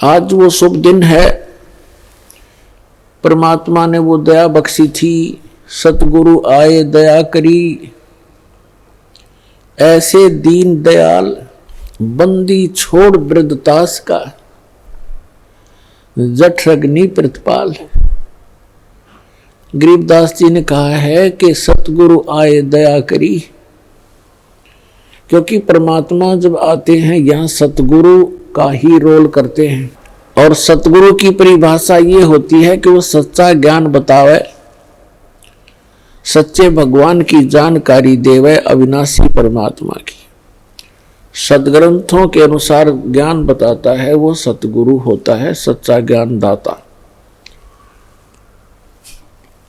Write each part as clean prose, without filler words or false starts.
आज वो शुभ दिन है। परमात्मा ने वो दया बख्शी थी, सतगुरु आए दया करी। ऐसे दीन दयाल बंदी छोड़ वृद्धतास का, जठरग्नि प्रतिपाल। गरीबदास जी ने कहा है कि सतगुरु आए दया करी, क्योंकि परमात्मा जब आते हैं यहाँ सतगुरु का ही रोल करते हैं। और सतगुरु की परिभाषा ये होती है कि वो सच्चा ज्ञान बतावे, सच्चे भगवान की जानकारी देवे, अविनाशी परमात्मा की। सदग्रंथों के अनुसार ज्ञान बताता है वो सतगुरु होता है, सच्चा ज्ञान दाता।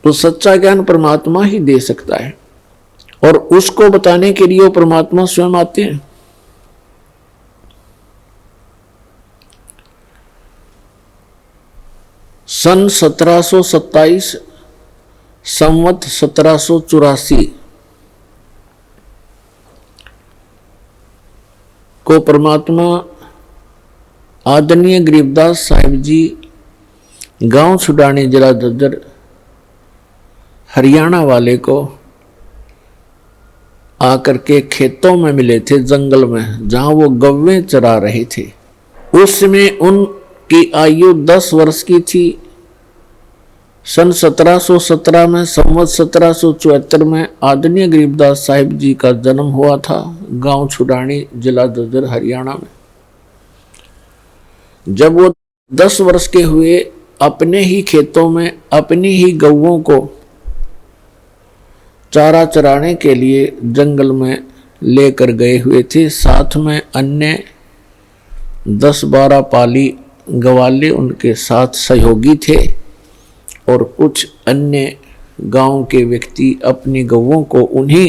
तो सच्चा ज्ञान परमात्मा ही दे सकता है, और उसको बताने के लिए वो परमात्मा स्वयं आते हैं। सन 1727 संवत 1784 को परमात्मा आदरणीय गरीबदास साहिब जी गांव छुड़ानी जिला झज्जर हरियाणा वाले को आकर के खेतों में मिले थे, जंगल में, जहां वो गव्वें चरा रहे थे। उसमें उनकी आयु 10 वर्ष की थी। सन 1717 में, संवत 1774 में आदरणीय गरीबदास साहिब जी का जन्म हुआ था गांव छुड़ानी जिला झज्जर हरियाणा में। जब वो 10 वर्ष के हुए, अपने ही खेतों में अपनी ही गौओं को चारा चराने के लिए जंगल में लेकर गए हुए थे। साथ में अन्य 10-12 पाली गवाले उनके साथ सहयोगी थे, और कुछ अन्य गांव के व्यक्ति अपनी गौओं को उन्हीं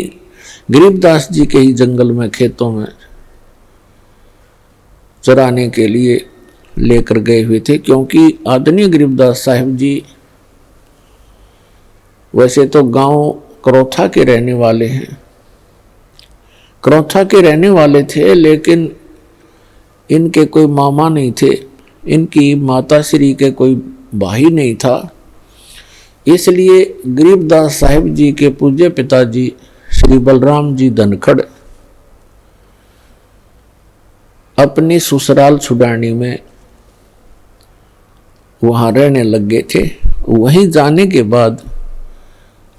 गरीबदास जी के ही जंगल में, खेतों में चराने के लिए लेकर गए हुए थे। क्योंकि आदरणीय गरीबदास साहिब जी वैसे तो गांव करौथा के रहने वाले हैं, करौथा के रहने वाले थे, लेकिन इनके कोई मामा नहीं थे, इनकी माता श्री के कोई भाई नहीं था। इसलिए गरीबदास साहिब जी के पूज्य पिताजी श्री बलराम जी धनखड़ अपनी ससुराल छुड़ानी में वहां रहने लग गए थे। वहीं जाने के बाद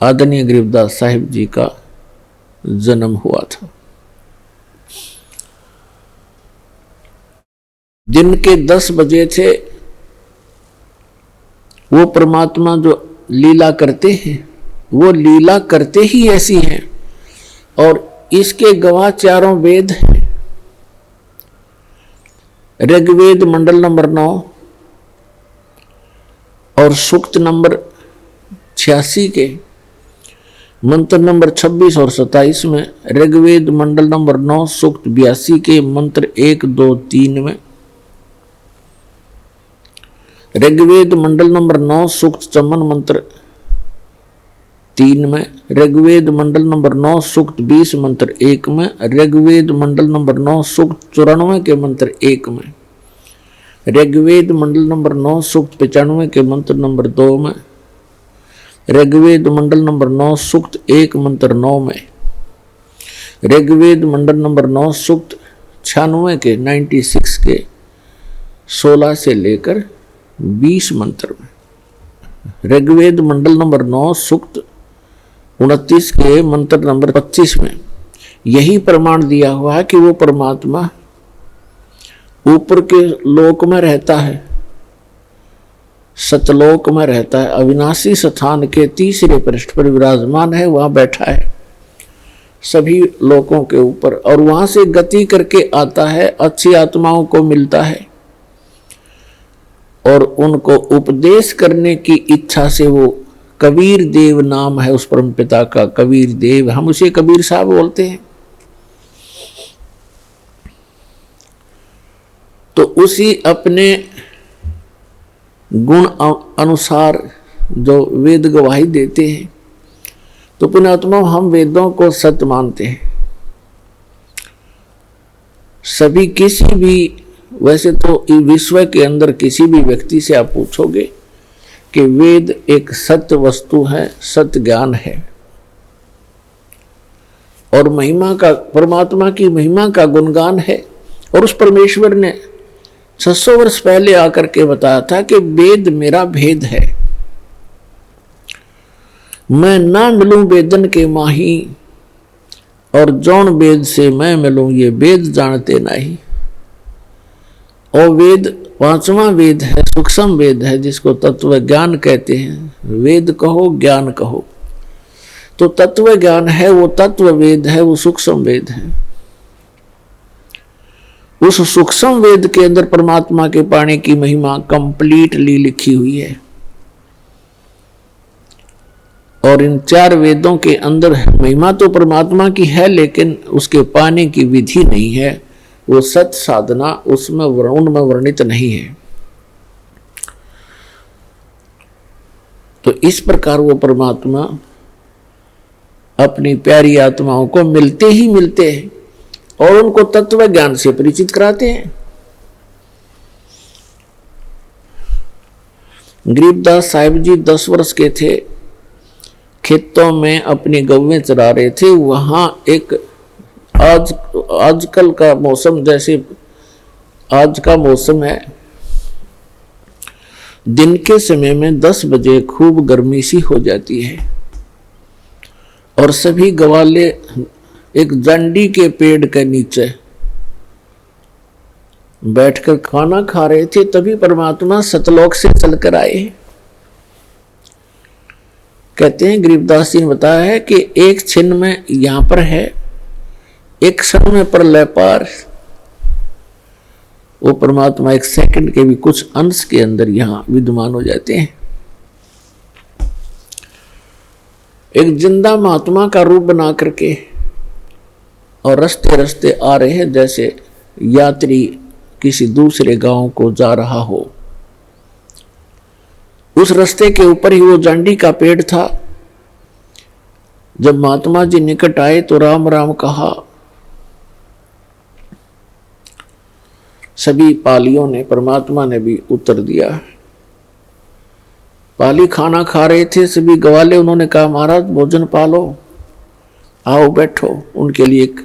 आदरणीय गरीबदास साहिब जी का जन्म हुआ था। दिन के 10 बजे थे। वो परमात्मा जो लीला करते हैं, वो लीला करते ही ऐसी हैं, और इसके गवाह चारों वेद हैं। ऋग्वेद मंडल नंबर 9 और सूक्त नंबर 86 के मंत्र नंबर 26 और 27 में, ऋग्वेद मंडल नंबर 9 सूक्त 82 के मंत्र 1, 2, 3 में, ऋग्वेद मंडल नंबर 9 सूक्त 54 मंत्र 3 में, ऋग्वेद मंडल नंबर 9 सूक्त 20 मंत्र 1 में, ऋग्वेद मंडल नंबर 9 सूक्त 94 के मंत्र 1 में, ऋग्वेद मंडल नंबर 9 सूक्त 95 के मंत्र नंबर 2 में, ऋग्वेद मंडल नंबर 9 सूक्त 1 मंत्र 9 में, ऋग्वेद मंडल नंबर 9 सूक्त 96 के 96 के 16 से लेकर 20 मंत्र में, ऋग्वेद मंडल नंबर 9 सूक्त 29 के मंत्र नंबर 25 में यही प्रमाण दिया हुआ है कि वो परमात्मा ऊपर के लोक में रहता है, सतलोक में रहता है, अविनाशी स्थान के तीसरे पृष्ठ पर विराजमान है, वहां बैठा है सभी लोकों के ऊपर, और वहां से गति करके आता है, अच्छी आत्माओं को मिलता है, और उनको उपदेश करने की इच्छा से वो कबीर देव नाम है उस परम पिता का, कबीर देव, हम उसे कबीर साहब बोलते हैं। तो उसी अपने गुण अनुसार जो वेद गवाही देते हैं, तो पुण्यात्मा हम वेदों को सत्य मानते हैं। सभी किसी भी वैसे तो इस विश्व के अंदर किसी भी व्यक्ति से आप पूछोगे कि वेद एक सत्य वस्तु है, सत्य ज्ञान है, और महिमा का, परमात्मा की महिमा का गुणगान है। और उस परमेश्वर ने 600 वर्ष पहले आकर के बताया था कि वेद मेरा भेद है, मैं ना मिलूं वेदन के माही, और जौन वेद से मैं मिलूं ये वेद जानते नहीं। और वेद पांचवा वेद है, सूक्ष्म वेद है, जिसको तत्व ज्ञान कहते हैं। वेद कहो ज्ञान कहो, तो तत्व ज्ञान है वो तत्व वेद है, वो सूक्ष्म वेद है। उस सूक्ष्म वेद के अंदर परमात्मा के पाने की महिमा कंप्लीटली लिखी हुई है। और इन 4 वेदों के अंदर महिमा तो परमात्मा की है, लेकिन उसके पाने की विधि नहीं है, वो सत साधना उसमें उनमें वर्णित नहीं है। तो इस प्रकार वो परमात्मा अपनी प्यारी आत्माओं को मिलते ही मिलते हैं और उनको तत्व ज्ञान से परिचित कराते हैं। गरीबदास साहिब जी 10 वर्ष के थे, खेतों में अपनी गौवें चरा रहे थे। वहां एक आजकल का मौसम, जैसे आज का मौसम है, दिन के समय में 10 बजे खूब गर्मी सी हो जाती है और सभी गवाले एक जंडी के पेड़ के नीचे बैठकर खाना खा रहे थे। तभी परमात्मा सतलोक से चलकर आए। कहते हैं गरीबदास जी ने बताया है कि एक क्षण में यहां पर है, एक क्षण में प्रलय पार। वो परमात्मा एक सेकंड के भी कुछ अंश के अंदर यहां विद्यमान हो जाते हैं। एक जिंदा महात्मा का रूप बना करके और रस्ते रस्ते आ रहे हैं, जैसे यात्री किसी दूसरे गांव को जा रहा हो। उस रास्ते के ऊपर ही वो जांडी का पेड़ था। जब महात्मा जी निकट आए तो राम राम कहा। सभी पालियों ने, परमात्मा ने भी उत्तर दिया। पाली खाना खा रहे थे, सभी गवाले, उन्होंने कहा महाराज भोजन पालो, आओ बैठो। उनके लिए एक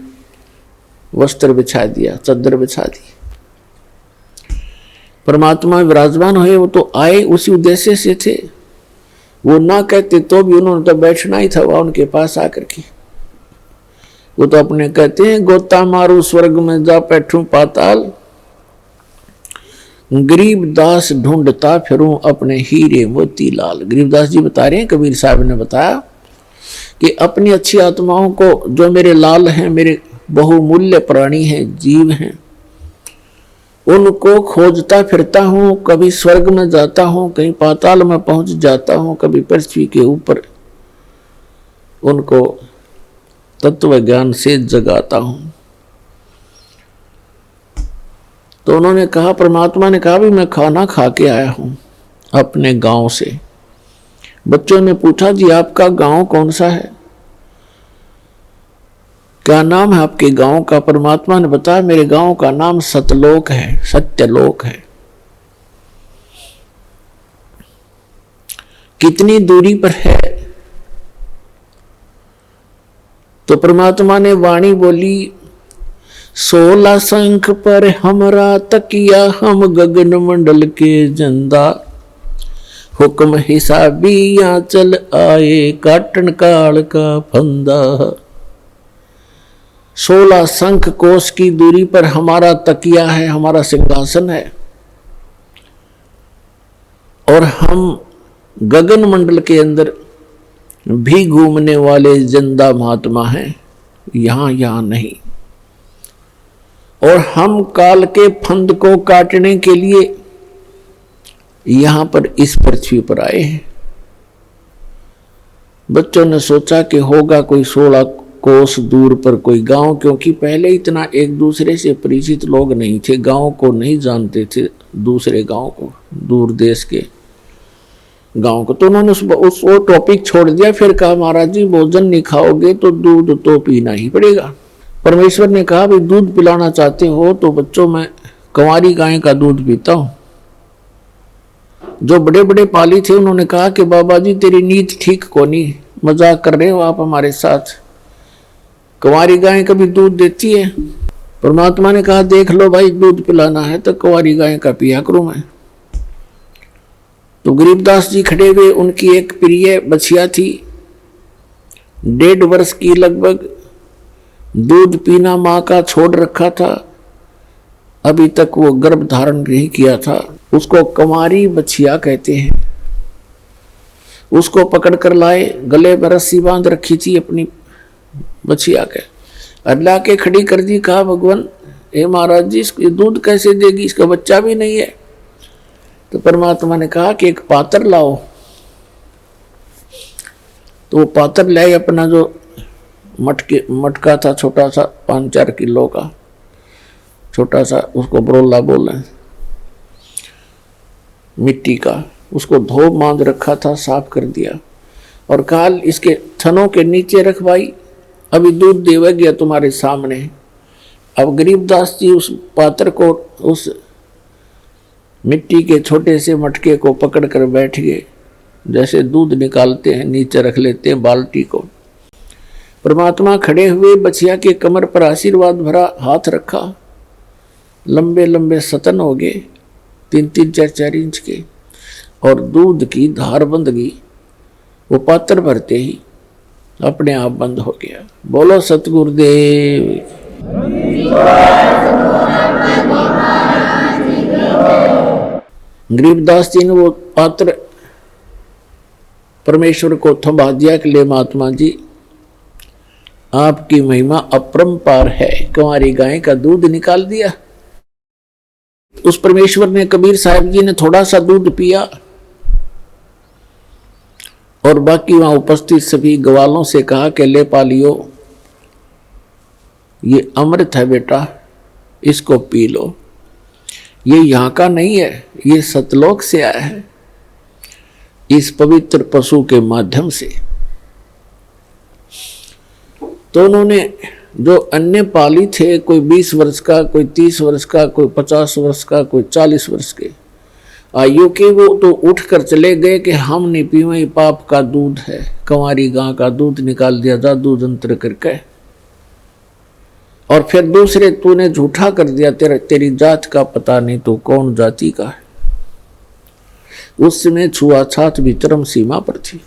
वस्त्र बिछा दिया, चादर बिछा दी। परमात्मा विराजमान हुए। वो तो आए उसी उद्देश्य से थे, वो ना कहते तो भी उन्होंने तो बैठना ही था वहां उनके पास आकर के। वो तो अपने कहते हैं गोता मारू स्वर्ग में जा बैठूं पाताल, गरीबदास ढूंढता फिरूं अपने हीरे मोती लाल। गरीबदास जी बता रहे हैं, कबीर साहब ने बताया कि अपनी अच्छी आत्माओं को, जो मेरे लाल हैं, मेरे बहुमूल्य प्राणी हैं, जीव हैं, उनको खोजता फिरता हूं। कभी स्वर्ग में जाता हूं, कहीं पाताल में पहुंच जाता हूं, कभी पृथ्वी के ऊपर उनको तत्व ज्ञान से जगाता हूं। तो उन्होंने कहा, परमात्मा ने कहा भी मैं खाना खा के आया हूं अपने गांव से। बच्चों ने पूछा जी आपका गांव कौन सा है, क्या नाम है आपके गांव का? परमात्मा ने बताया मेरे गांव का नाम सतलोक है, सत्यलोक है। कितनी दूरी पर है? तो परमात्मा ने वाणी बोली, 16 शंख पर हमरा तकिया, हम गगन मंडल के जंदा, हुक्म हिसाबियां चल आए, काटन काल का फंदा। 16 शंख कोस की दूरी पर हमारा तकिया है, हमारा सिंहासन है, और हम गगन मंडल के अंदर भी घूमने वाले जिंदा महात्मा हैं, यहां नहीं। और हम काल के फंद को काटने के लिए यहां पर इस पृथ्वी पर आए हैं। बच्चों ने सोचा कि होगा कोई 16 कोस दूर पर कोई गांव, क्योंकि पहले इतना एक दूसरे से परिचित लोग नहीं थे, गांव को नहीं जानते थे, दूसरे गांव को, दूर देश के गांव को। तो उन्होंने वो टॉपिक छोड़ दिया। फिर कहा महाराज जी भोजन नहीं खाओगे तो दूध तो पीना ही पड़ेगा। परमेश्वर ने कहा भाई दूध पिलाना चाहते हो तो बच्चों मैं कंवारी गाय का दूध पीता हूं। जो बड़े बड़े पाली थे उन्होंने कहा कि बाबा जी तेरी नीयत ठीक को नहीं, मजाक कर रहे हो आप हमारे साथ, कंवारी गाय कभी दूध देती है? परमात्मा ने कहा देख लो भाई, दूध पिलाना है तो कंवारी गाय का पिया करूं मैं। तो गरीबदास जी खड़े हुए, उनकी एक प्रिय बछिया थी 1.5 वर्ष की लगभग, दूध पीना माँ का छोड़ रखा था, अभी तक वो गर्भ धारण नहीं किया था। उसको कंवारी बछिया कहते हैं। उसको पकड़ कर लाए, गले में रस्सी बांध रखी थी अपनी बछिया के, अल्लाह के खड़ी कर दी। कहा भगवान हे महाराज जी इसको दूध कैसे देगी, इसका बच्चा भी नहीं है। तो परमात्मा ने कहा कि एक पात्र लाओ। तो वो पात्र लाए, अपना जो मटका था छोटा सा 5-4 किलो का छोटा सा, उसको बरोला बोले मिट्टी का, उसको धो बांध रखा था, साफ कर दिया और कहा इसके थनों के नीचे रख भाई, अभी दूध देवा गया तुम्हारे सामने। अब गरीबदास जी उस पात्र को, उस मिट्टी के छोटे से मटके को पकड़ कर बैठ गए, जैसे दूध निकालते हैं नीचे रख लेते हैं बाल्टी को। परमात्मा खड़े हुए, बछिया के कमर पर आशीर्वाद भरा हाथ रखा, लंबे लंबे सतन हो गए 3-3, 4-4 इंच के, और दूध की धार बंध गई। वो पात्र भरते ही अपने आप बंद हो गया। बोलो सतगुरुदेव। गरीबदास जी ने वो पात्र परमेश्वर को थमा दिया कि ले महात्मा जी आपकी महिमा अपरंपार है, कंवारी गाय का दूध निकाल दिया। उस परमेश्वर ने, कबीर साहब जी ने थोड़ा सा दूध पिया और बाकी वहां उपस्थित सभी ग्वालों से कहा कि ले पालियो, ये अमृत है बेटा, इसको पी लो। ये यहाँ का नहीं है, ये सतलोक से आया है, इस पवित्र पशु के माध्यम से। तो उन्होंने जो अन्य पाली थे, कोई 20 वर्ष का, कोई 30 वर्ष का, कोई 50 वर्ष का, कोई 40 वर्ष के आयु के, वो तो उठ कर चले गए कि हम नहीं पीवे, पाप का दूध है, कंवारी गां का दूध निकाल दिया जादू जंत्र करके। और फिर दूसरे तूने झूठा कर दिया, तेरी जात का पता नहीं तो कौन जाति का है। उस समय छुआछात भी चरम सीमा पर थी।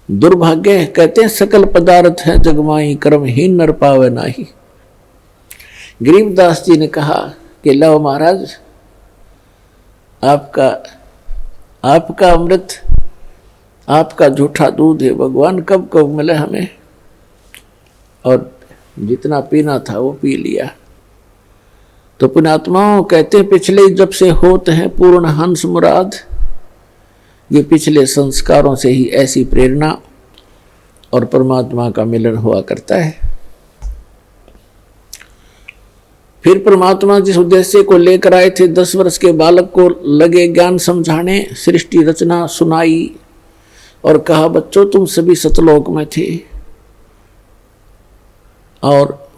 दुर्भाग्य कहते हैं सकल पदार्थ है जगमाई, कर्महीन नर पावे नाही। गरीबदास जी ने कहा कि लो महाराज, आपका अमृत, आपका झूठा दूध है, भगवान कब कब मिले हमें। और जितना पीना था वो पी लिया। तो पुण्यात्माओं कहते हैं पिछले जब से होते हैं पूर्ण हंस मुराद, ये पिछले संस्कारों से ही ऐसी प्रेरणा और परमात्मा का मिलन हुआ करता है। फिर परमात्मा जिस उद्देश्य को लेकर आए थे, 10 वर्ष के बालक को लगे ज्ञान समझाने, सृष्टि रचना सुनाई और कहा बच्चों तुम सभी सतलोक में थे और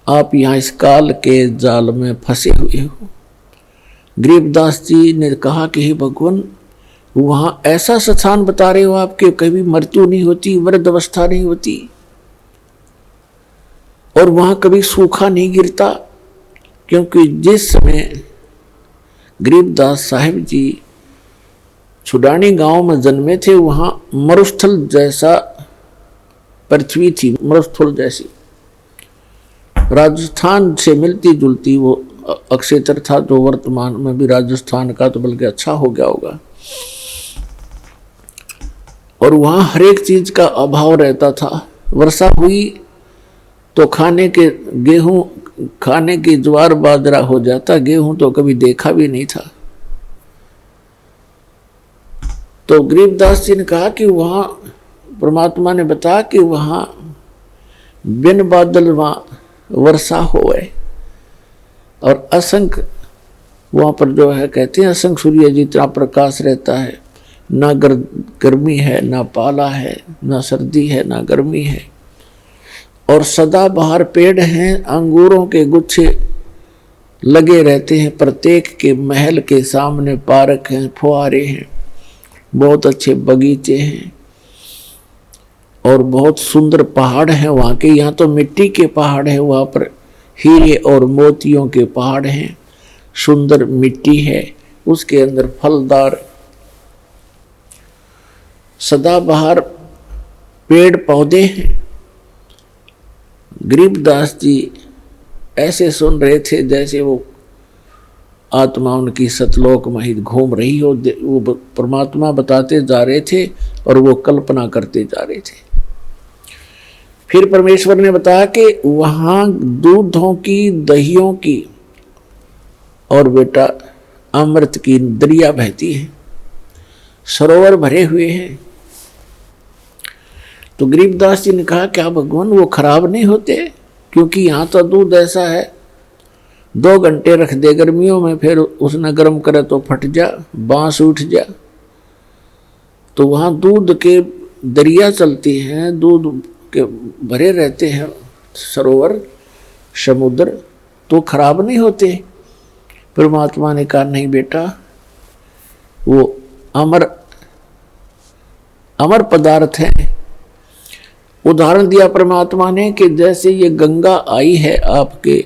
आप यहाँ इस काल के जाल में फंसे हुए हो। गरीबदास जी ने कहा कि हे भगवान, वहां ऐसा स्थान बता रहे हो आपके, कभी मृत्यु नहीं होती, वृद्ध अवस्था नहीं होती और वहां कभी सूखा नहीं गिरता, क्योंकि जिस समय गरीबदास साहिब जी छुडानी गांव में जन्मे थे वहां मरुस्थल जैसा पृथ्वी थी, मरुस्थल जैसी। राजस्थान से मिलती जुलती वो अक्षेत्र था, जो वर्तमान में भी राजस्थान का तो बल्कि अच्छा हो गया होगा। और वहां हर एक चीज का अभाव रहता था। वर्षा हुई तो खाने के गेहूं, खाने की ज्वार बाजरा हो जाता, गेहूं तो कभी देखा भी नहीं था। तो गरीबदास जी ने कहा कि वहां परमात्मा ने बताया कि वहां बिन बादल वहां वर्षा होए और असंख्य वहां पर जो है कहते हैं असंख्य सूर्य जितना प्रकाश रहता है, ना गर्मी है, ना पाला है, ना सर्दी है, ना गर्मी है। और सदाबहार पेड़ हैं, अंगूरों के गुच्छे लगे रहते हैं, प्रत्येक के महल के सामने पार्क हैं, फुहारे हैं, बहुत अच्छे बगीचे हैं और बहुत सुंदर पहाड़ हैं वहाँ के। यहाँ तो मिट्टी के पहाड़ हैं, वहाँ पर हीरे और मोतियों के पहाड़ हैं, सुंदर मिट्टी है, उसके अंदर फलदार सदाबहार पेड़ पौधे हैं। गरीबदास जी ऐसे सुन रहे थे जैसे वो आत्मा उनकी सतलोक में ही घूम रही हो। वो परमात्मा बताते जा रहे थे और वो कल्पना करते जा रहे थे। फिर परमेश्वर ने बताया कि वहां दूधों की, दहियों की और बेटा अमृत की दरिया बहती है, सरोवर भरे हुए हैं। तो गरीबदास जी ने कहा क्या भगवान वो खराब नहीं होते? क्योंकि यहाँ तो दूध ऐसा है 2 घंटे रख दे गर्मियों में, फिर उसने गर्म करे तो फट जा, बांस उठ जा। तो वहाँ दूध के दरिया चलती हैं, दूध के भरे रहते हैं सरोवर, समुद्र, तो खराब नहीं होते। परमात्मा ने कहा नहीं बेटा, वो अमर पदार्थ है। उदाहरण दिया परमात्मा ने कि जैसे ये गंगा आई है आपके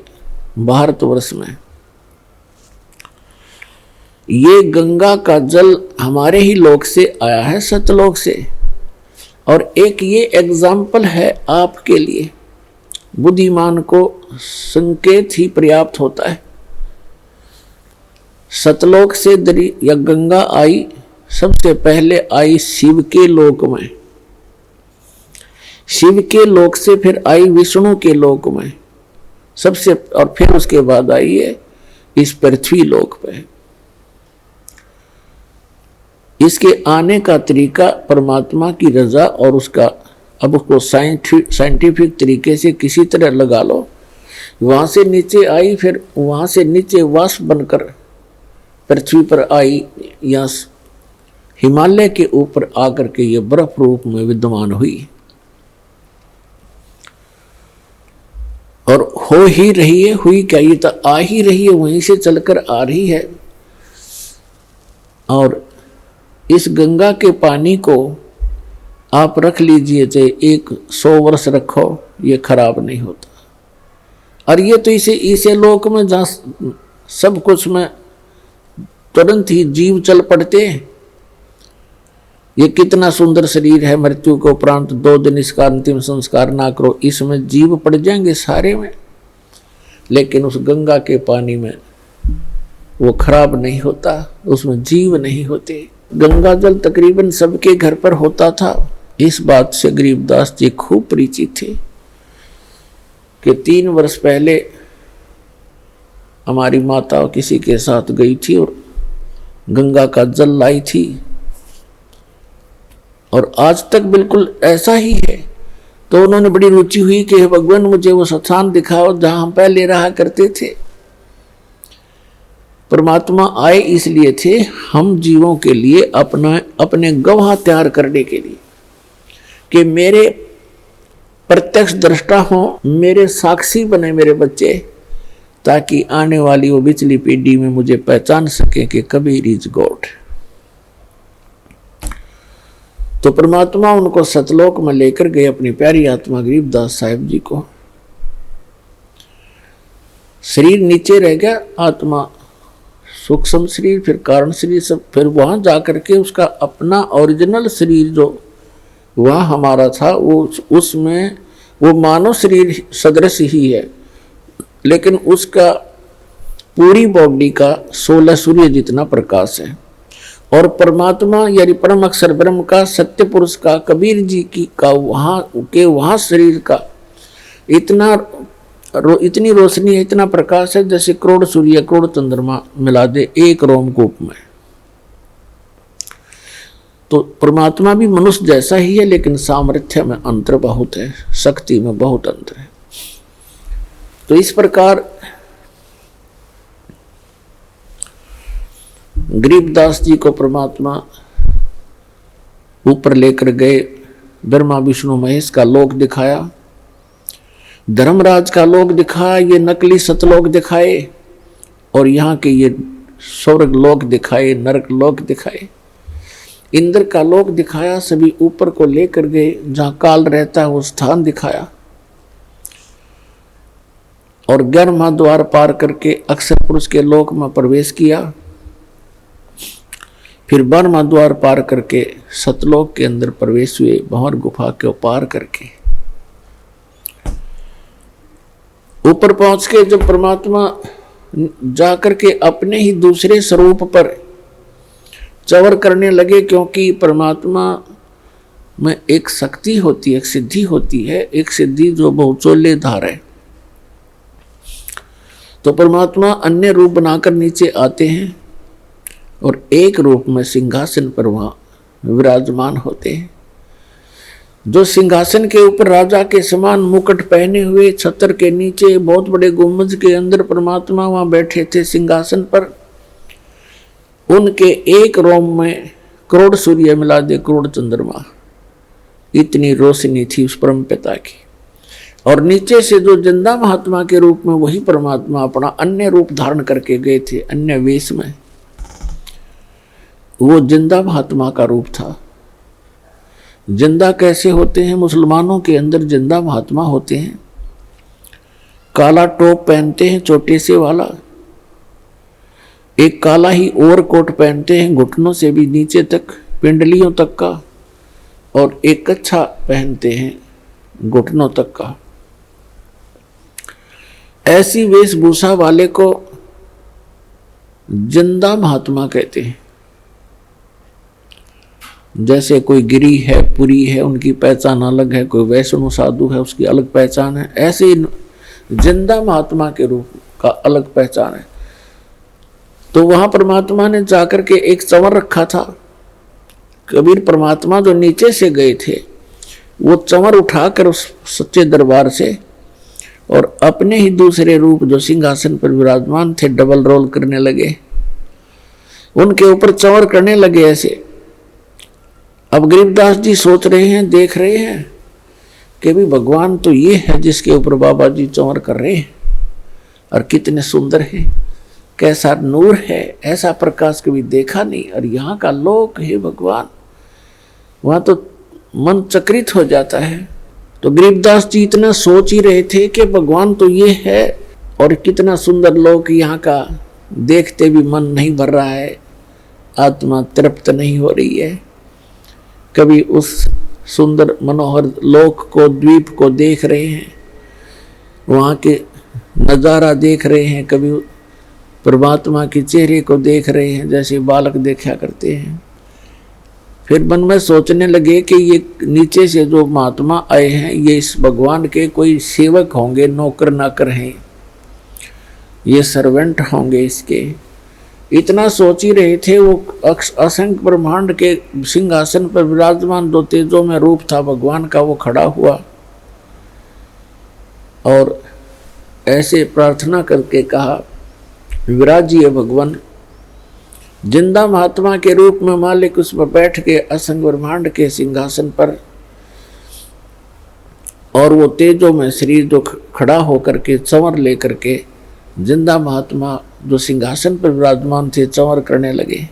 भारतवर्ष में, ये गंगा का जल हमारे ही लोक से आया है, सतलोक से, और एक ये एग्जाम्पल है आपके लिए। बुद्धिमान को संकेत ही पर्याप्त होता है। सतलोक से या गंगा आई, सबसे पहले आई शिव के लोक में, शिव के लोक से फिर आई विष्णु के लोक में सबसे, और फिर उसके बाद आई है इस पृथ्वी लोक पे। इसके आने का तरीका परमात्मा की रजा और उसका, अब उसको साइंटिफिक तरीके से किसी तरह लगा लो। वहां से नीचे आई, फिर वहां से नीचे वाष्प बनकर पृथ्वी पर आई, या हिमालय के ऊपर आकर के ये बर्फ रूप में विद्यमान हुई और हो ही रही है। हुई क्या, ये तो आ ही रही है, वहीं से चलकर आ रही है। और इस गंगा के पानी को आप रख लीजिए, चाहे 100 वर्ष रखो, ये खराब नहीं होता। और ये तो इसे लोक में जहाँ सब कुछ में तुरंत ही जीव चल पड़ते हैं। ये कितना सुंदर शरीर है, मृत्यु को उपरांत 2 दिन इसका अंतिम संस्कार ना करो, इसमें जीव पड़ जाएंगे सारे में। लेकिन उस गंगा के पानी में वो खराब नहीं होता, उसमें जीव नहीं होते। गंगा जल तकरीबन सबके घर पर होता था। इस बात से गरीबदास जी खूब परिचित थे कि 3 वर्ष पहले हमारी माता किसी के साथ गई थी और गंगा का जल लाई थी, और आज तक बिल्कुल ऐसा ही है। तो उन्होंने बड़ी रुचि हुई कि भगवान मुझे वो स्थान दिखाओ जहां हम पहले रहा करते थे। परमात्मा आए इसलिए थे, हम जीवों के लिए अपने गवाह तैयार करने के लिए, कि मेरे प्रत्यक्ष दृष्टा हो, मेरे साक्षी बने मेरे बच्चे, ताकि आने वाली वो पिछली पीढ़ी में मुझे पहचान सके कि कबीर इज गॉड। तो परमात्मा उनको सतलोक में लेकर गए, अपनी प्यारी आत्मा गरीबदास साहिब जी को। शरीर नीचे रह गया, आत्मा सूक्ष्म शरीर, फिर कारण शरीर, सब फिर वहां जाकर के उसका अपना ओरिजिनल शरीर जो वह हमारा था, वो उसमें वो मानव शरीर सदृश ही है, लेकिन उसका पूरी बॉडी का 16 सूर्य जितना प्रकाश है। और परमात्मा यानी परम अक्षर ब्रह्म का, सत्य पुरुष का, कबीर जी की का वहाँ शरीर का इतनी रोशनी है, इतना प्रकाश है, जैसे करोड़ सूर्य करोड़ चंद्रमा मिला दे एक रोमकूप में। तो परमात्मा भी मनुष्य जैसा ही है, लेकिन सामर्थ्य में अंतर बहुत है, शक्ति में बहुत अंतर है। तो इस प्रकार गरीबदास जी को परमात्मा ऊपर लेकर गए, ब्रह्मा विष्णु महेश का लोक दिखाया। धर्मराज का लोक दिखाया, ये नकली सतलोक दिखाए, और यहाँ के ये स्वर्ग लोक दिखाए, नरक लोक दिखाए। इंद्र का लोक दिखाया, सभी ऊपर को लेकर गए, जहां काल रहता है वो स्थान दिखाया, और 11वां द्वार पार करके अक्षर पुरुष के लोक में प्रवेश किया। फिर 12वां द्वार पार करके सतलोक के अंदर प्रवेश हुए, भंवर गुफा के पार करके। ऊपर पहुंच के जब परमात्मा जाकर के अपने ही दूसरे स्वरूप पर चवर करने लगे, क्योंकि परमात्मा में एक शक्ति होती है, एक सिद्धि होती है, एक सिद्धि जो बहुचोले धार है। तो परमात्मा अन्य रूप बनाकर नीचे आते हैं और एक रूप में सिंहासन पर वहां विराजमान होते हैं। जो सिंहासन के ऊपर राजा के समान मुकुट पहने हुए, छत्र के नीचे बहुत बड़े गुंबद के अंदर परमात्मा वहां बैठे थे सिंहासन पर। उनके एक रोम में करोड़ सूर्य मिला दे करोड़ चंद्रमा, इतनी रोशनी थी उस परम पिता की। और नीचे से जो जिंदा महात्मा के रूप में वही परमात्मा अपना अन्य रूप धारण करके गए थे, अन्य वेश में। वो जिंदा महात्मा का रूप था। जिंदा कैसे होते हैं? मुसलमानों के अंदर जिंदा महात्मा होते हैं, काला टोप पहनते हैं छोटे से वाला, एक काला ही ओवरकोट पहनते हैं घुटनों से भी नीचे तक, पिंडलियों तक का, और एक कच्छा पहनते हैं घुटनों तक का। ऐसी वेशभूषा वाले को जिंदा महात्मा कहते हैं। जैसे कोई गिरी है, पुरी है, उनकी पहचान अलग है, कोई वैष्णव साधु है उसकी अलग पहचान है, ऐसे जिंदा महात्मा के रूप का अलग पहचान है। तो वहां परमात्मा ने जाकर के एक चंवर रखा था। कबीर परमात्मा जो नीचे से गए थे वो चंवर उठाकर उस सच्चे दरबार से और अपने ही दूसरे रूप जो सिंहासन पर विराजमान थे डबल रोल करने लगे, उनके ऊपर चंवर करने लगे ऐसे। अब गरीबदास जी सोच रहे हैं, देख रहे हैं कि भी भगवान तो ये है जिसके ऊपर बाबा जी चंवर कर रहे हैं, और कितने सुंदर है, कैसा नूर है, ऐसा प्रकाश कभी देखा नहीं, और यहाँ का लोक है भगवान। वहां तो मन चक्रित हो जाता है। तो गरीबदास जी इतना सोच ही रहे थे कि भगवान तो ये है, और कितना सुंदर लोक यहाँ का, देखते भी मन नहीं भर रहा है, आत्मा तृप्त नहीं हो रही है। कभी उस सुंदर मनोहर लोक को, द्वीप को देख रहे हैं, वहाँ के नज़ारा देख रहे हैं, कभी परमात्मा के चेहरे को देख रहे हैं जैसे बालक देखा करते हैं। फिर मन में सोचने लगे कि ये नीचे से जो महात्मा आए हैं ये इस भगवान के कोई सेवक होंगे, नौकर नाकर हैं, ये सर्वेंट होंगे इसके। इतना सोच ही रहे थे। वो असंख्य ब्रह्मांड के सिंहासन पर विराजमान दो तेजों में रूप था भगवान का, वो खड़ा हुआ और ऐसे प्रार्थना करके कहा, विराजिए भगवान। जिंदा महात्मा के रूप में मालिक उस पर बैठ के असंख्य ब्रह्मांड के सिंहासन पर, और वो तेजों में शरीर जो खड़ा होकर के चंवर लेकर के जिंदा महात्मा जो सिंहासन पर विराजमान थे चंवर करने लगे।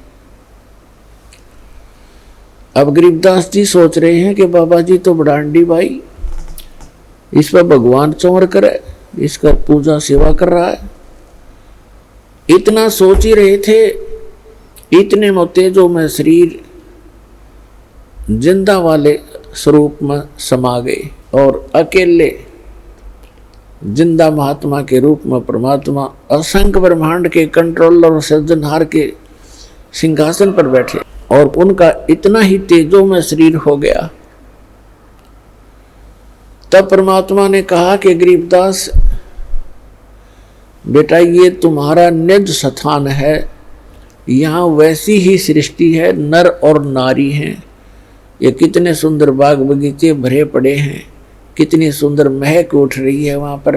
अब गरीबदास जी सोच रहे हैं कि बाबा जी तो बड़ांडी भाई, इस पर भगवान चंवर करे, इसका पूजा सेवा कर रहा है। इतना सोच ही रहे थे, इतने में तेजों में शरीर जिंदा वाले स्वरूप में समा गए और अकेले जिंदा महात्मा के रूप में परमात्मा असंख्य ब्रह्मांड के कंट्रोलर और सृजनहार के सिंहासन पर बैठे, और उनका इतना ही तेजों में शरीर हो गया। तब परमात्मा ने कहा कि गरीबदास बेटा, ये तुम्हारा निज स्थान है, यहाँ वैसी ही सृष्टि है, नर और नारी हैं। ये कितने सुंदर बाग बगीचे भरे पड़े हैं, कितनी सुंदर महक उठ रही है वहाँ पर,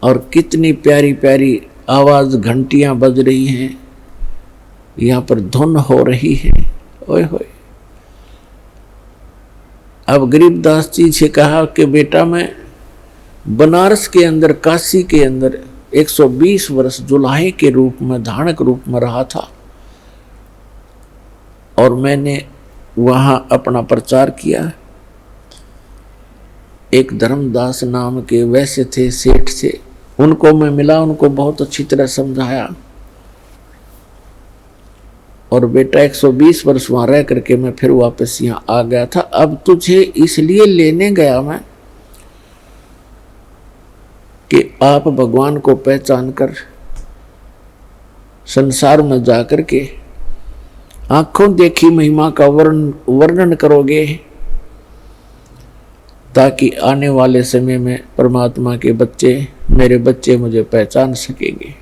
और कितनी प्यारी प्यारी आवाज़ घंटियाँ बज रही हैं, यहाँ पर धुन हो रही है। ओए होए। अब गरीबदास जी से कहा कि बेटा, मैं बनारस के अंदर, काशी के अंदर 120 वर्ष जुलाहे के रूप में, धारक रूप में रहा था। और मैंने वहां अपना प्रचार किया। एक धर्मदास नाम के वैश्य थे, सेठ थे, उनको मैं मिला, उनको बहुत अच्छी तरह समझाया। और बेटा 120 वर्ष वहां रह करके मैं फिर वापस यहाँ आ गया था। अब तुझे इसलिए लेने गया मैं कि आप भगवान को पहचान कर संसार में जाकर के आंखों देखी महिमा का वर्णन करोगे, ताकि आने वाले समय में परमात्मा के बच्चे, मेरे बच्चे मुझे पहचान सकेंगे।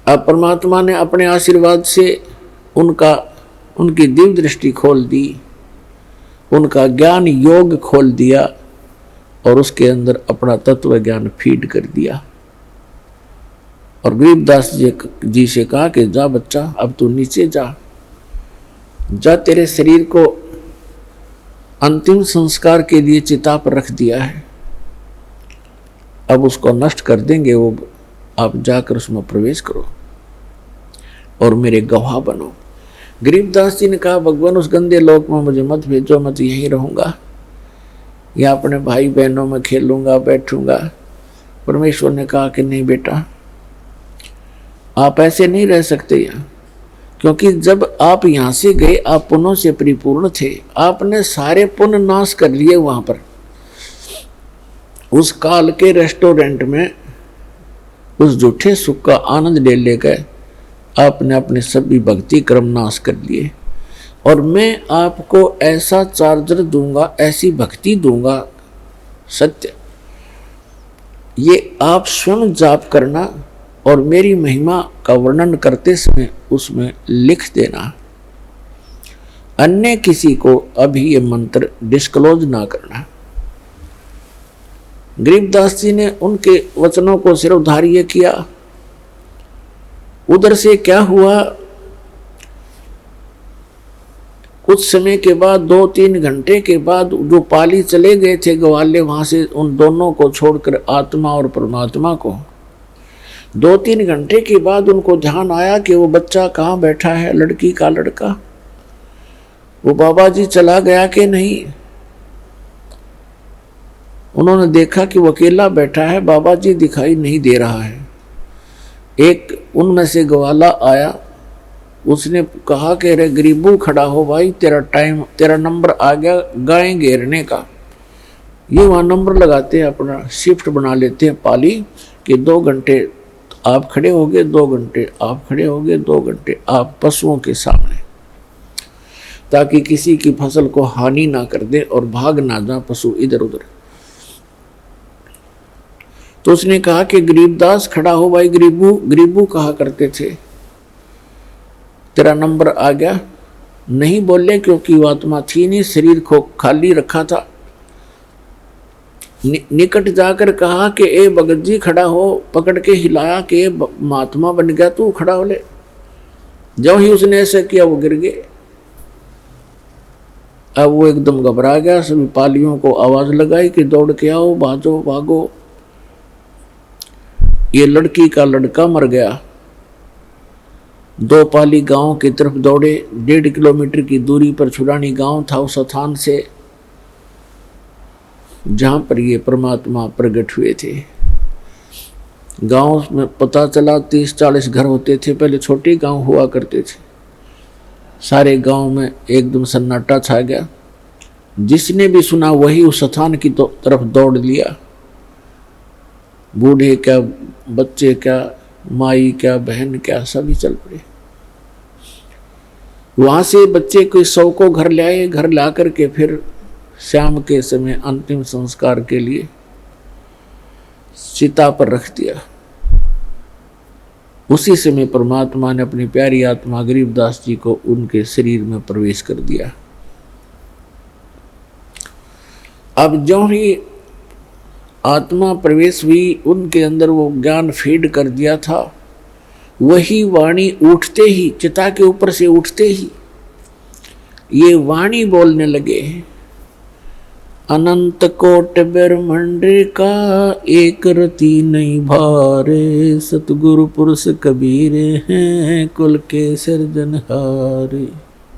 अब परमात्मा ने अपने आशीर्वाद से उनकी दिव्य दृष्टि खोल दी, उनका ज्ञान योग खोल दिया और उसके अंदर अपना तत्व ज्ञान फीड कर दिया। और गरीबदास जी से कहा कि जा बच्चा, अब तू नीचे जा, तेरे शरीर को अंतिम संस्कार के लिए चिता पर रख दिया है, अब उसको नष्ट कर देंगे वो, आप जाकर उसमें प्रवेश करो और मेरे गवाह बनो। गरीबदास जी ने कहा भगवान उस गंदे लोक में मुझे मत भेजो, मैं तो यहीं रहूंगा, या अपने भाई बहनों में खेलूंगा, बैठूंगा। परमेश्वर ने कहा कि नहीं बेटा, आप ऐसे नहीं रह सकते यहाँ, क्योंकि जब आप यहाँ से गए आप पुण्यों से परिपूर्ण थे, आपने सारे पुण्य नाश कर लिए वहां पर। उस काल के रेस्टोरेंट में उस झूठे सुख का आनंद ले लेकर आपने अपने सभी भक्ति कर्म नाश कर लिए। और मैं आपको ऐसा चार्जर दूंगा, ऐसी भक्ति दूंगा, सत्य, ये आप स्वयं जाप करना और मेरी महिमा का वर्णन करते समय उसमें लिख देना, अन्य किसी को अभी ये मंत्र डिस्क्लोज ना करना। गरीबदास जी ने उनके वचनों को सिरोधार्य किया। उधर से क्या हुआ, कुछ समय के बाद 2-3 घंटे के बाद जो पाली चले गए थे ग्वाले, वहां से उन दोनों को छोड़कर आत्मा और परमात्मा को, 2-3 घंटे के बाद उनको ध्यान आया कि वो बच्चा कहाँ बैठा है, लड़की का लड़का, वो बाबा जी चला गया कि नहीं। उन्होंने देखा कि वो अकेला बैठा है, बाबा जी दिखाई नहीं दे रहा है। एक उनमें से ग्वाला आया, उसने कहा कि अरे गरीबू खड़ा हो भाई, तेरा नंबर आ गया गाय घेरने का। ये वहाँ नंबर लगाते हैं, अपना शिफ्ट बना लेते हैं पाली कि 2 घंटे आप खड़े होगे, 2 घंटे आप खड़े होगे, 2 घंटे आप पशुओं के सामने, ताकि किसी की फसल को हानि ना कर दे और भाग ना जाए पशु इधर उधर। तो उसने कहा कि गरीबदास खड़ा हो भाई, गरीबू कहा करते थे, तेरा नंबर आ गया। नहीं बोले क्योंकि वो आत्मा थी नहीं, शरीर को खाली रखा था। निकट जाकर कहा कि ए भगत जी खड़ा हो, पकड़ के हिलाया कि महात्मा बन गया तू, खड़ा हो ले। जब ही उसने ऐसे किया वो गिर गए। अब वो एकदम घबरा गया, सभी पालियों को आवाज लगाई कि दौड़ के आओ, भागो भागो, ये लड़की का लड़का मर गया। 2 पाली गांव की तरफ दौड़े। 1.5 किलोमीटर की दूरी पर छुड़ानी गांव था उस स्थान से जहां पर ये परमात्मा प्रकट हुए थे। गांव में पता चला 30-40 घर होते थे, पहले छोटे गांव हुआ करते थे। सारे गांव में एकदम सन्नाटा छा गया। जिसने भी सुना वही उस स्थान की तरफ दौड़ लिया। बूढ़े क्या, बच्चे क्या, माई क्या, बहन क्या, सभी चल पड़े। वहां से बच्चे को 100 को घर ले आए। घर ला करके फिर शाम के समय अंतिम संस्कार के लिए चिता पर रख दिया। उसी समय परमात्मा ने अपनी प्यारी आत्मा गरीबदास जी को उनके शरीर में प्रवेश कर दिया। अब जो ही आत्मा प्रवेश हुई, उनके अंदर वो ज्ञान फीड कर दिया था। वही वाणी उठते ही, चिता के ऊपर से उठते ही ये वाणी बोलने लगे अनंत कोट ब्रह्मांड का एक रति नहीं भारे, सतगुरु पुरुष कबीर हैं कुल के सिरजनहारे।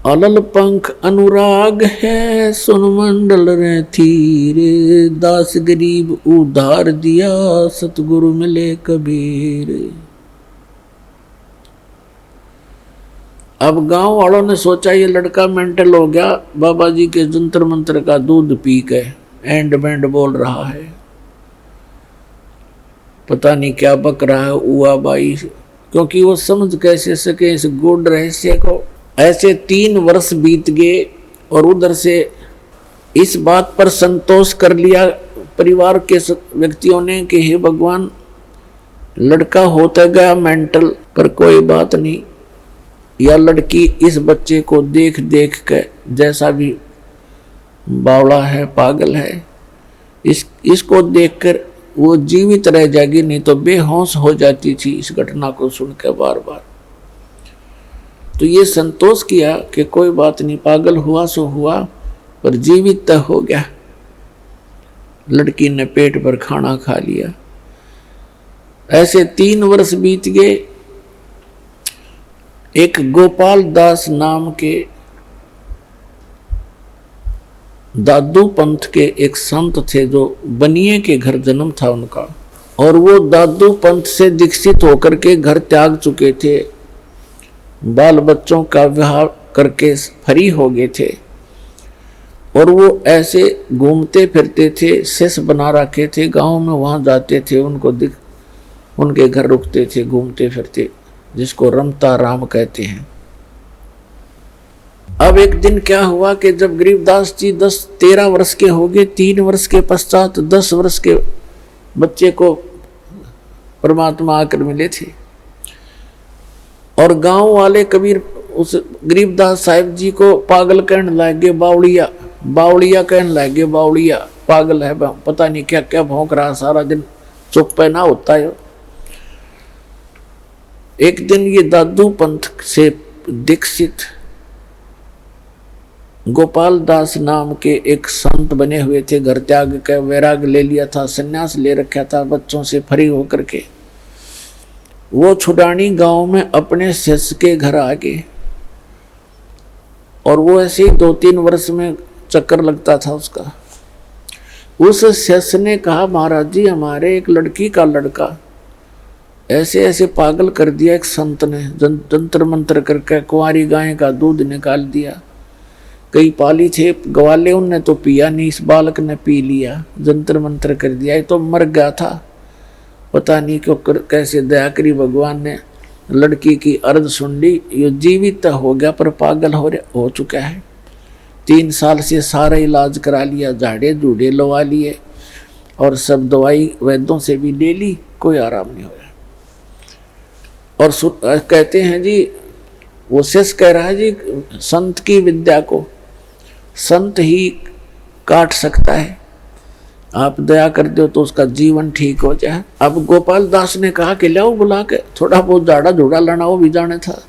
अलल पंख अनुराग है सुन मंडल रे थीरे, दास गरीब उधार दिया सतगुरु मिले कबीर। अब गांव वालों ने सोचा ये लड़का मेंटल हो गया, बाबा जी के जंतर मंत्र का दूध पी के एंड बैंड बोल रहा है, पता नहीं क्या बक रहा है उआ बाई, क्योंकि वो समझ कैसे सके इस गूढ़ रहस्य को। ऐसे 3 वर्ष बीत गए और उधर से इस बात पर संतोष कर लिया परिवार के व्यक्तियों ने कि हे भगवान, लड़का होता गया मेंटल, पर कोई बात नहीं, या लड़की इस बच्चे को देख देख के जैसा भी बावड़ा है, पागल है, इसको देखकर वो जीवित रह जाएगी, नहीं तो बेहोश हो जाती थी इस घटना को सुनकर बार बार। तो ये संतोष किया कि कोई बात नहीं, पागल हुआ सो हुआ, पर जीवित तक हो गया। लड़की ने पेट पर खाना खा लिया। ऐसे 3 वर्ष बीत गए। एक गोपाल दास नाम के दादू पंथ के एक संत थे, जो बनिए के घर जन्म था उनका, और वो दादू पंथ से दीक्षित होकर के घर त्याग चुके थे, बाल बच्चों का विवाह करके फ्री हो गए थे, और वो ऐसे घूमते फिरते थे, शिष्य बना रखे थे, गांव में वहां जाते थे, उनके घर रुकते थे, घूमते फिरते, जिसको रमता राम कहते हैं। अब एक दिन क्या हुआ कि जब गरीबदास जी 13 वर्ष के हो गए, 3 वर्ष के पश्चात 10 वर्ष के बच्चे को परमात्मा आकर मिले थे, और गांव वाले कबीर उस गरीबदास साहिब जी को पागल कहने लगे, बावड़िया बावड़िया कहने लगे, बावड़िया पागल है, पता नहीं क्या क्या भौंक रहा, सारा दिन चुप पे ना होता है। एक दिन ये दादू पंथ से दीक्षित गोपाल दास नाम के एक संत बने हुए थे, घर त्याग के वैराग ले लिया था, सन्यास ले रखा था, बच्चों से फ्री होकर के वो छुडानी गांव में अपने शिष्य के घर आ गए, और वो ऐसे ही 2-3 वर्ष में चक्कर लगता था उसका। उस शिष्य ने कहा, महाराज जी, हमारे एक लड़की का लड़का ऐसे ऐसे पागल कर दिया, एक संत ने जंतर मंत्र करके कुंवारी गाय का दूध निकाल दिया, कई पाली थे ग्वाले, उनने तो पिया नहीं, इस बालक ने पी लिया, जंतर मंत्र कर दिया, ये तो मर गया था, पता नहीं क्यों कैसे दया करी भगवान ने, लड़की की अर्ध सुन ली, ये जीवित हो गया पर पागल हो चुका है। 3 साल से सारा इलाज करा लिया, झाड़े झूड़े लवा लिए, और सब दवाई वैद्यों से भी ले ली, कोई आराम नहीं होया। और कहते हैं जी, वो शिष्य कह रहा है जी, संत की विद्या को संत ही काट सकता है, आप दया कर दो तो उसका जीवन ठीक हो जाए। अब गोपाल दास ने कहा कि लाओ बुला के, थोड़ा बहुत झाड़ा झूड़ा लाना वो भी जाने था।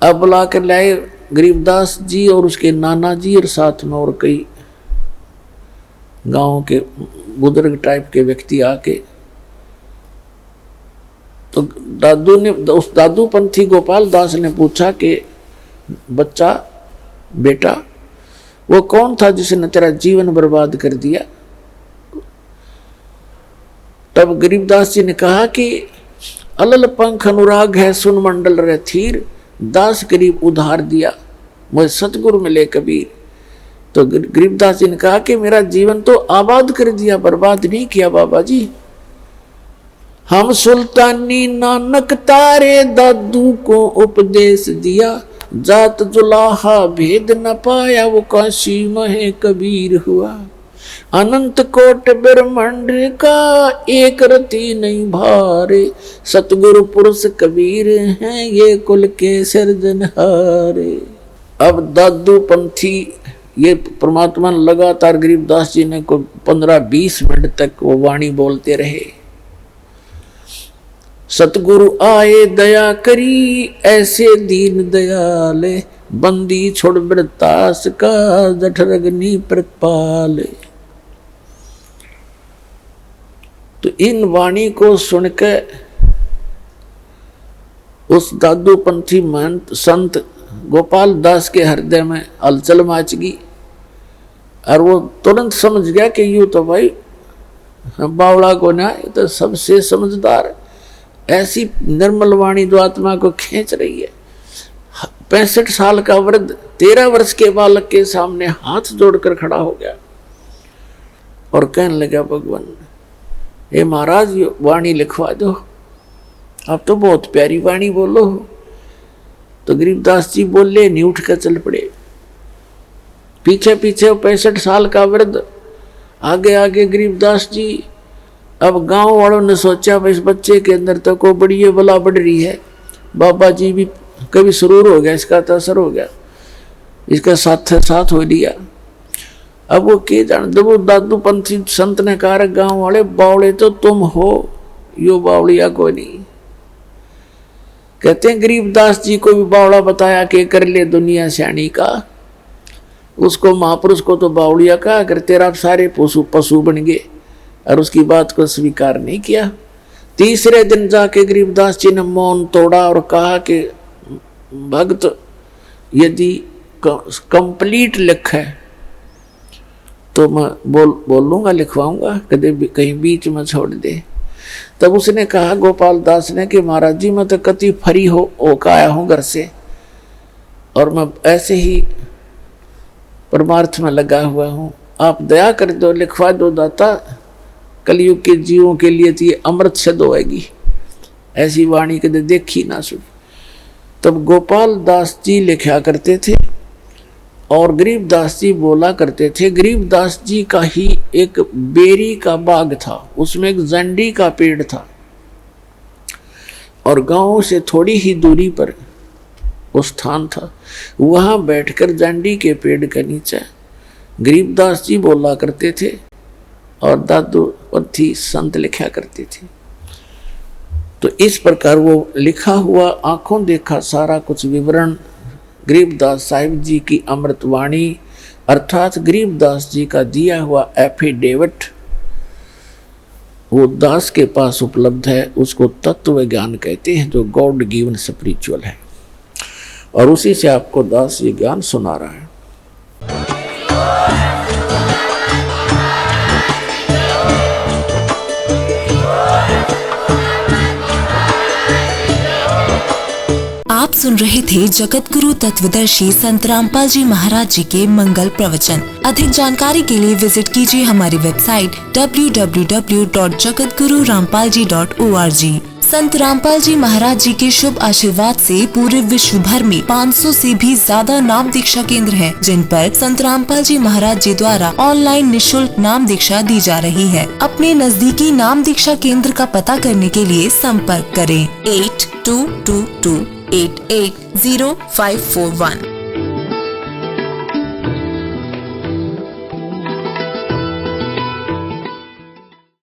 अब बुला कर लाए गरीबदास जी और उसके नाना जी, और साथ में और कई गांव के बुजुर्ग टाइप के व्यक्ति आके, तो उस दादू पंथी गोपाल दास ने पूछा कि बच्चा, बेटा, वो कौन था जिसने तेरा जीवन बर्बाद कर दिया? तब गरीबदास जी ने कहा कि अलल पंख अनुराग है सुन मंडल रे थीर, दास गरीब उधार दिया मुझे सतगुरु मिले कबीर। तो गरीबदास जी ने कहा कि मेरा जीवन तो आबाद कर दिया, बर्बाद नहीं किया बाबा जी। हम सुल्तानी नानक तारे दादू को उपदेश दिया, जात जुलाहा भेद न पाया वो काशी महे कबीर हुआ। अनंत कोट ब्रह्मांड का एक रति नहीं भारे, सतगुरु पुरुष कबीर हैं ये कुल के सिरजनहारे। अब दादू पंथी ये परमात्मा लगातार गरीबदास जी ने को 15-20 मिनट तक वो वाणी बोलते रहे। सतगुरु आए दया करी ऐसे दीन दयाले, बंदी छोड़ वृतास का जठरग्नि प्रपाल। तो इन वाणी को सुनकर उस दादूपंथी महंत संत गोपाल दास के हृदय में हलचल मच गई और वो तुरंत समझ गया कि यूं तो भाई बावड़ा को ना, ये तो सबसे समझदार ऐसी निर्मल वाणी जो आत्मा को खींच रही है। 65 साल का वृद्ध 13 वर्ष के बालक के सामने हाथ जोड़कर खड़ा हो गया और कहने लगा, भगवान हे महाराज ये वाणी लिखवा दो, आप तो बहुत प्यारी वाणी बोलो। तो गरीबदास जी बोले, नहीं उठ कर चल पड़े। पीछे पीछे 65 साल का वृद्ध, आगे आगे गरीबदास जी। अब गांव वालों ने सोचा भाई इस बच्चे के अंदर तो को बड़ी ये बला बढ़ रही है। बाबा जी भी कभी सुरूर हो गया, इसका तो असर हो गया, इसका साथ हो लिया। अब वो के जान, जब वो दादू पंथी संत ने कहा गांव वाले बावड़े तो तुम हो, यो बावड़िया को नहीं। कहते हैं गरीबदास जी को भी बावड़ा बताया कि कर ले दुनिया स्याणी का, उसको महापुरुष को तो बावड़िया का, अगर तेरा सारे पशु बन गए और उसकी बात को स्वीकार नहीं किया। तीसरे दिन जाके गरीबदास जी ने मौन तोड़ा और कहा कि भक्त यदि कंप्लीट लिख है तो मैं बोलूंगा, लिखवाऊंगा, कभी कहीं बीच में छोड़ दे। तब उसने कहा गोपाल दास ने कि महाराज जी मैं तो कति फरी हो आया हूं घर से और मैं ऐसे ही परमार्थ में लगा हुआ हूं, आप दया कर दो, लिखवा दो दाता, कलयुग के जीवों के लिए तो ये अमृत सिद्ध होएगी, ऐसी वाणी कदे देखी ना सुनी। तब गोपाल दास जी लिखा करते थे और गरीबदास जी बोला करते थे। गरीबदास जी का ही एक बेरी का बाग था, उसमें एक जंडी का पेड़ था और गांव से थोड़ी ही दूरी पर वो स्थान था। वहां बैठकर जंडी के पेड़ के नीचे गरीबदास जी बोला करते थे और दादू पंथी संत लिखा करते थे। तो इस प्रकार वो लिखा हुआ आंखों देखा सारा कुछ विवरण गरीबदास साहिब जी की अमृतवाणी अर्थात गरीबदास जी का दिया हुआ एफिडेविट वो दास के पास उपलब्ध है। उसको तत्व ज्ञान कहते हैं जो गॉड गिवन स्पिरिचुअल है और उसी से आपको दास ये ज्ञान सुना रहा है। आप सुन रहे थे जगत गुरु तत्वदर्शी संत रामपाल जी महाराज जी के मंगल प्रवचन। अधिक जानकारी के लिए विजिट कीजिए हमारी वेबसाइट www.jagatgururampalji.org। संत रामपाल जी महाराज जी के शुभ आशीर्वाद से पूरे विश्व भर में 500 से भी ज्यादा नाम दीक्षा केंद्र हैं, जिन पर संत रामपाल जी महाराज जी द्वारा ऑनलाइन निशुल्क नाम दीक्षा दी जा रही है। अपने नजदीकी नाम दीक्षा केंद्र का पता करने के लिए संपर्क करें 8222880541।